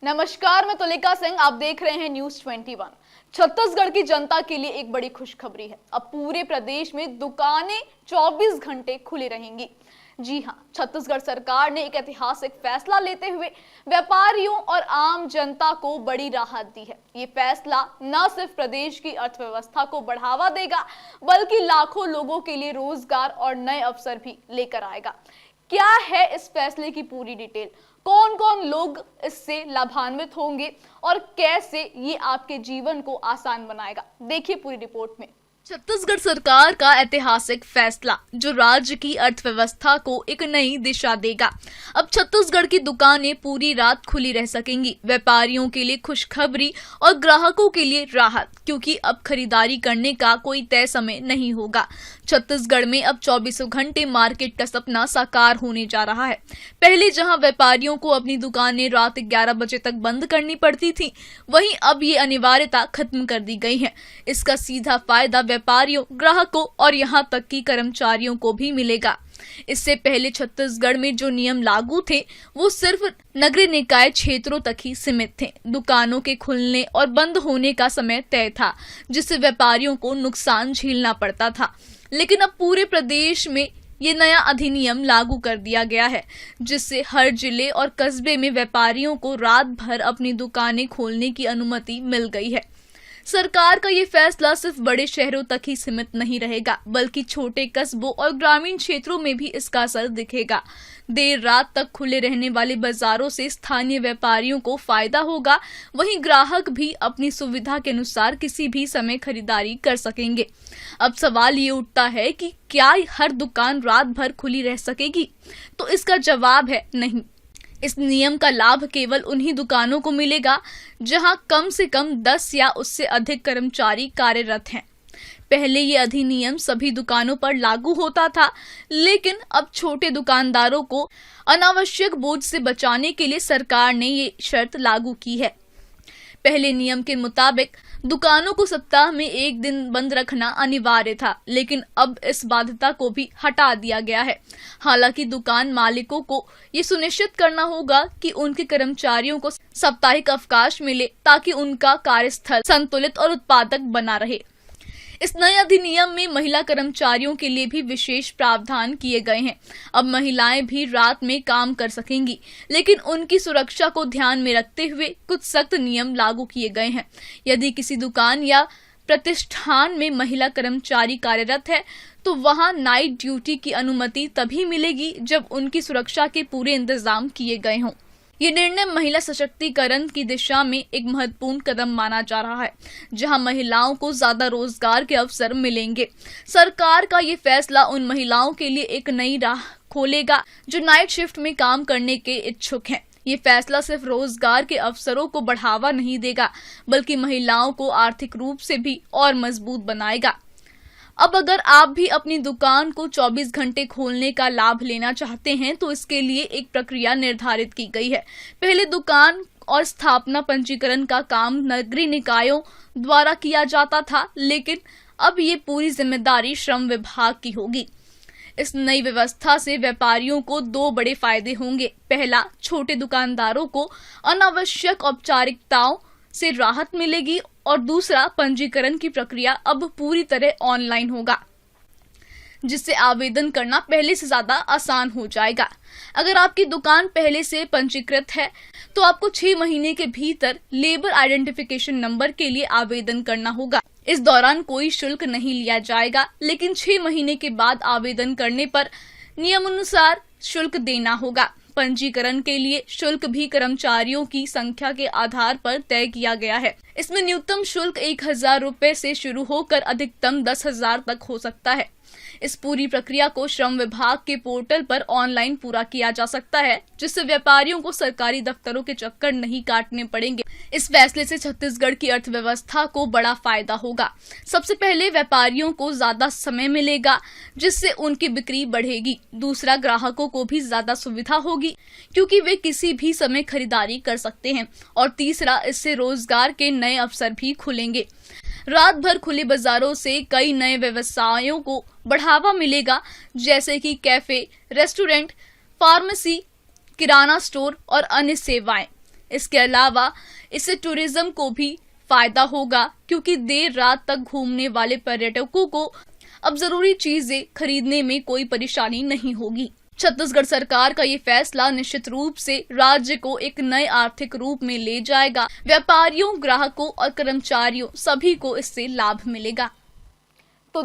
नमस्कार, मैं तुलिका सिंह। आप देख रहे हैं न्यूज 21। छत्तीसगढ़ की जनता के लिए एक बड़ी खुशखबरी है। अब पूरे प्रदेश में दुकानें 24 घंटे खुली रहेंगी। जी हां, छत्तीसगढ़ सरकार ने एक ऐतिहासिक फैसला लेते हुए व्यापारियों और आम जनता को बड़ी राहत दी है। ये फैसला न सिर्फ प्रदेश की अर्थव्यवस्था को बढ़ावा देगा, बल्कि लाखों लोगों के लिए रोजगार और नए अवसर भी लेकर आएगा। क्या है इस फैसले की पूरी डिटेल, कौन कौन लोग इससे लाभान्वित होंगे और कैसे ये आपके जीवन को आसान बनाएगा, देखिए पूरी रिपोर्ट में। छत्तीसगढ़ सरकार का ऐतिहासिक फैसला जो राज्य की अर्थव्यवस्था को एक नई दिशा देगा। अब छत्तीसगढ़ की दुकानें पूरी रात खुली रह सकेंगी। व्यापारियों के लिए खुशखबरी और ग्राहकों के लिए राहत, क्योंकि अब खरीदारी करने का कोई तय समय नहीं होगा। छत्तीसगढ़ में अब 24 घंटे मार्केट का सपना साकार होने जा रहा है। पहले जहां व्यापारियों को अपनी दुकानें रात 11 बजे तक बंद करनी पड़ती थी, वहीं अब ये अनिवार्यता खत्म कर दी गई है। इसका सीधा फायदा व्यापारियों, ग्राहकों और यहां तक कि कर्मचारियों को भी मिलेगा। इससे पहले छत्तीसगढ़ में जो नियम लागू थे वो सिर्फ नगरीय निकाय क्षेत्रों तक ही सीमित थे। दुकानों के खुलने और बंद होने का समय तय था, जिससे व्यापारियों को नुकसान झेलना पड़ता था। लेकिन अब पूरे प्रदेश में ये नया अधिनियम लागू कर दिया गया है, जिससे हर जिले और कस्बे में व्यापारियों को रात भर अपनी दुकानें खोलने की अनुमति मिल गई है। सरकार का ये फैसला सिर्फ बड़े शहरों तक ही सीमित नहीं रहेगा, बल्कि छोटे कस्बों और ग्रामीण क्षेत्रों में भी इसका असर दिखेगा। देर रात तक खुले रहने वाले बाजारों से स्थानीय व्यापारियों को फायदा होगा, वहीं ग्राहक भी अपनी सुविधा के अनुसार किसी भी समय खरीदारी कर सकेंगे। अब सवाल ये उठता है कि क्या हर दुकान रात भर खुली रह सकेगी? तो इसका जवाब है नहीं। इस नियम का लाभ केवल उन्हीं दुकानों को मिलेगा जहां कम से कम 10 या उससे अधिक कर्मचारी कार्यरत हैं। पहले ये अधिनियम सभी दुकानों पर लागू होता था, लेकिन अब छोटे दुकानदारों को अनावश्यक बोझ से बचाने के लिए सरकार ने ये शर्त लागू की है। पहले नियम के मुताबिक दुकानों को सप्ताह में 1 दिन बंद रखना अनिवार्य था, लेकिन अब इस बाध्यता को भी हटा दिया गया है। हालांकि दुकान मालिकों को ये सुनिश्चित करना होगा कि उनके कर्मचारियों को साप्ताहिक अवकाश मिले, ताकि उनका कार्यस्थल संतुलित और उत्पादक बना रहे। इस नए अधिनियम में महिला कर्मचारियों के लिए भी विशेष प्रावधान किए गए हैं। अब महिलाएं भी रात में काम कर सकेंगी, लेकिन उनकी सुरक्षा को ध्यान में रखते हुए कुछ सख्त नियम लागू किए गए हैं। यदि किसी दुकान या प्रतिष्ठान में महिला कर्मचारी कार्यरत है, तो वहां नाइट ड्यूटी की अनुमति तभी मिलेगी जब उनकी सुरक्षा के पूरे इंतजाम किए गए हों। ये निर्णय महिला सशक्तिकरण की दिशा में एक महत्वपूर्ण कदम माना जा रहा है, जहां महिलाओं को ज्यादा रोजगार के अवसर मिलेंगे। सरकार का ये फैसला उन महिलाओं के लिए एक नई राह खोलेगा जो नाइट शिफ्ट में काम करने के इच्छुक हैं। ये फैसला सिर्फ रोजगार के अवसरों को बढ़ावा नहीं देगा, बल्कि महिलाओं को आर्थिक रूप से भी और मजबूत बनाएगा। अब अगर आप भी अपनी दुकान को 24 घंटे खोलने का लाभ लेना चाहते हैं, तो इसके लिए एक प्रक्रिया निर्धारित की गई है। पहले दुकान और स्थापना पंजीकरण का काम नगरीय निकायों द्वारा किया जाता था, लेकिन अब ये पूरी जिम्मेदारी श्रम विभाग की होगी। इस नई व्यवस्था से व्यापारियों को 2 बड़े फायदे होंगे। पहला, छोटे दुकानदारों को अनावश्यक औपचारिकताओं से राहत मिलेगी, और दूसरा, पंजीकरण की प्रक्रिया अब पूरी तरह ऑनलाइन होगा, जिससे आवेदन करना पहले से ज्यादा आसान हो जाएगा। अगर आपकी दुकान पहले से पंजीकृत है, तो आपको 6 महीने के भीतर लेबर आइडेंटिफिकेशन नंबर के लिए आवेदन करना होगा। इस दौरान कोई शुल्क नहीं लिया जाएगा, लेकिन 6 महीने के बाद आवेदन करने पर नियमानुसार शुल्क देना होगा। पंजीकरण के लिए शुल्क भी कर्मचारियों की संख्या के आधार पर तय किया गया है। इसमें न्यूनतम शुल्क 1000 रुपए से शुरू होकर अधिकतम 10,000 तक हो सकता है। इस पूरी प्रक्रिया को श्रम विभाग के पोर्टल पर ऑनलाइन पूरा किया जा सकता है, जिससे व्यापारियों को सरकारी दफ्तरों के चक्कर नहीं काटने पड़ेंगे। इस फैसले से छत्तीसगढ़ की अर्थव्यवस्था को बड़ा फायदा होगा। सबसे पहले व्यापारियों को ज्यादा समय मिलेगा, जिससे उनकी बिक्री बढ़ेगी। दूसरा, ग्राहकों को भी ज्यादा सुविधा होगी, क्योंकि वे किसी भी समय खरीदारी कर सकते हैं। और तीसरा, इससे रोजगार के नए अवसर भी खुलेंगे। रात भर खुले बाजारों से कई नए व्यवसायों को बढ़ावा मिलेगा, जैसे कि कैफे, रेस्टोरेंट, फार्मेसी, किराना स्टोर और अन्य सेवाएं। इसके अलावा इससे टूरिज्म को भी फायदा होगा, क्योंकि देर रात तक घूमने वाले पर्यटकों को अब जरूरी चीजें खरीदने में कोई परेशानी नहीं होगी। छत्तीसगढ़ सरकार का ये फैसला निश्चित रूप से राज्य को एक नए आर्थिक रूप में ले जाएगा। व्यापारियों, ग्राहकों और कर्मचारियों सभी को इससे लाभ मिलेगा। तो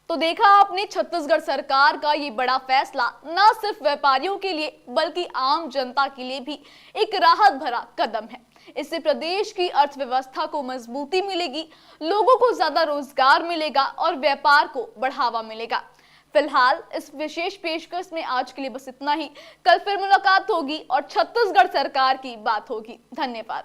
देखा आपने, छत्तीसगढ़ सरकार का ये बड़ा फैसला न सिर्फ व्यापारियों के लिए बल्कि आम जनता के लिए भी एक राहत भरा कदम है। इससे प्रदेश की अर्थव्यवस्था को मजबूती मिलेगी, लोगों को ज्यादा रोजगार मिलेगा और व्यापार को बढ़ावा मिलेगा। फिलहाल इस विशेष पेशकश में आज के लिए बस इतना ही। कल फिर मुलाकात होगी और छत्तीसगढ़ सरकार की बात होगी। धन्यवाद।